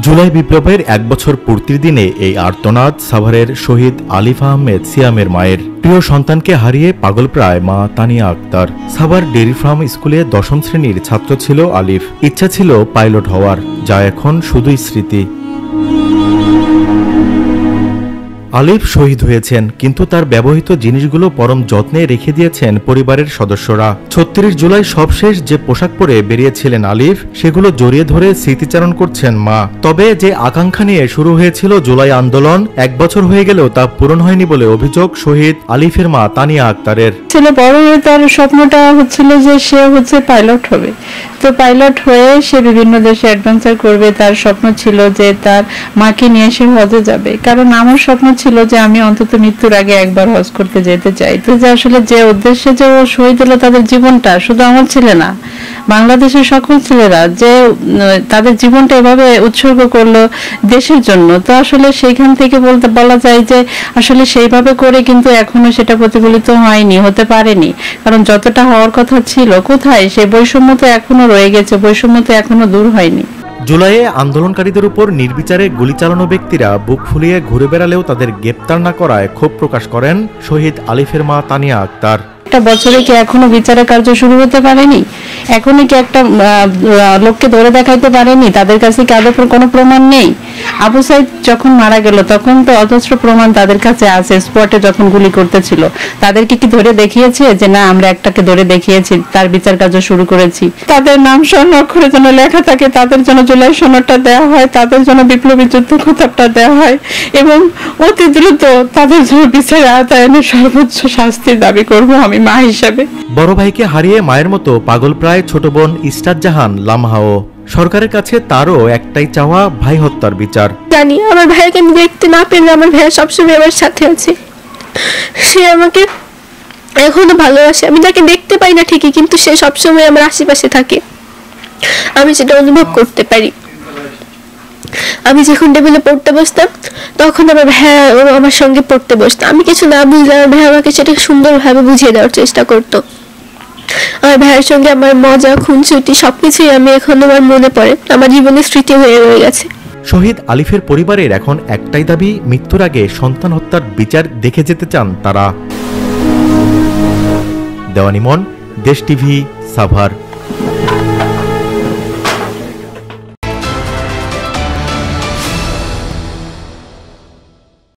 জুলাই বিপ্লবের ১ বছর পূর্তির দিনে এই আর্তনাদ সাভারের শহীদ আলিফ আহমেদ সিয়ামের মায়ের। প্রিয় সন্তানকে হারিয়ে পাগলপ্রায় মা তানিয়া আক্তার। সাভার ডেইরি ফার্ম স্কুলে ১০ম শ্রেণীর ছাত্র ছিল আলিফ। ইচ্ছা ছিল পাইলট হওয়ার, যা এখন শুধুই স্মৃতি। আলিফ শহীদ হয়েছেন, কিন্তু তার ব্যবহৃত জিনিসগুলো পরম যত্নে রেখে দিয়েছেন পরিবারের সদস্যরা। ৩৬ জুলাই সবশেষ যে পোশাক পরে বেরিয়েছিলেন আলিফ, সেগুলো জড়িয়ে ধরে স্মৃতিচারণ করছেন মা। তবে যে আকাঙ্ক্ষা নিয়ে শুরু হয়েছিল জুলাই আন্দোলন, ১ বছর হয়ে গেলেও তা পূরণ হয়নি বলে অভিযোগ শহীদ আলিফের মা তানিয়া আক্তারের। ছেলে বড় হয়ে তার স্বপ্নটা হচ্ছিল যে সে পাইলট হবে। তো পাইলট হয়ে সে বিভিন্ন দেশে অ্যাডভেঞ্চার করবে। তার স্বপ্ন ছিল যে তার মাকে নিয়ে সে হজে যাবে, কারণ আমার স্বপ্ন ছিল যে আমি অন্তত মৃত্যুর আগে একবার হজ করতে যেতে চাই। তো যে আসলে যে উদ্দেশ্যে যে ও শহীদ হলো, তাদের জীবনটা শুধু আমার ছেলে না, বাংলাদেশের সকল ছেলেরা যে তাদের জীবনটা এভাবে উৎসর্গ করলো দেশের জন্য। তো আসলে সেইখান থেকে বলা যায় যে আসলে সেইভাবে করে কিন্তু এখনো সেটা প্রতিফলিত হয়নি, হতে পারেনি। কারণ যতটা হওয়ার কথা ছিল, কোথায় সে বৈষম্য তো এখনো রয়ে গেছে, বৈষম্য তো এখনো দূর হয়নি। জুলাইয়ে আন্দোলনকারীদের উপর নির্বিচারে গুলি চালানো ব্যক্তিরা বুক ফুলিয়ে ঘুরে বেড়ালেও তাদের গ্রেপ্তার না করায় ক্ষোভ প্রকাশ করেন শহীদ আলিফের মা তানিয়া আক্তার। একটা বছরে কি এখনো বিচারের কার্য শুরু হতে পারেনি? এখনই কি একটা লোককে ধরে দেখাইতে পারেনি? তাদের কাছে কি আদৌ কোনো প্রমাণ নেই? আবু সাইদ যখন মারা গেল তখন তো অজস্র প্রমাণ তাদের কাছে আছে। স্পটে যখন গুলি করতেছিল তাদেরকে কি ধরে দেখিয়েছে যে না আমরা একটাকে ধরে দেখিয়েছি, তার বিচার কার্য শুরু করেছি? তাদের নাম স্বর্ণ অক্ষরে যেন লেখা থাকে, তাদের জন্য জুলাই সনদটা দেওয়া হয়, তাদের জন্য বিপ্লবী যুদ্ধ খোতাবটা দেওয়া হয় এবং অতি দ্রুত তাদের জন্য বিচারে আওতায়নের সর্বোচ্চ শাস্তির দাবি করব আমি মা হিসাবে। বড় ভাইকে হারিয়ে মায়ের মতো পাগল প্রায় ছোট বোন ইস্টার জাহান লামহাও। সরকারের কাছে তারও একটাই চাওয়া, ভাই হত্যার বিচার। জানি আমার ভাইকে আমি দেখতে না পেলে আমার ভাইয়া সবসময় আমার সাথে আছে, সে আমাকে এখনো ভালোবাসে। আমি তাকে দেখতে পাই না ঠিকই, কিন্তু সে সবসময় আমার আশেপাশে থাকে, আমি সেটা অনুভব করতে পারি। আমি যখন টেবিলে পড়তে বসতাম তখন আমার ভাইয়া আমার সঙ্গে পড়তে বসতো, আমি কিছু না বুঝলে আমার ভাইয়া আমাকে সেটা সুন্দরভাবে বুঝিয়ে দেওয়ার চেষ্টা করতো। আমার ভাইয়ের সঙ্গে আমার মজা, খুনসুটি সবকিছুই আমি এখন আমার মনে পড়ে, আমার জীবনের স্মৃতি হয়ে রয়ে গেছে। শহীদ আলিফের পরিবারের এখন একটাই দাবি, মৃত্যুর আগে সন্তান হত্যার বিচার দেখে যেতে চান তারা। দেওয়ানিমন, দেশ টিভি, সাভার।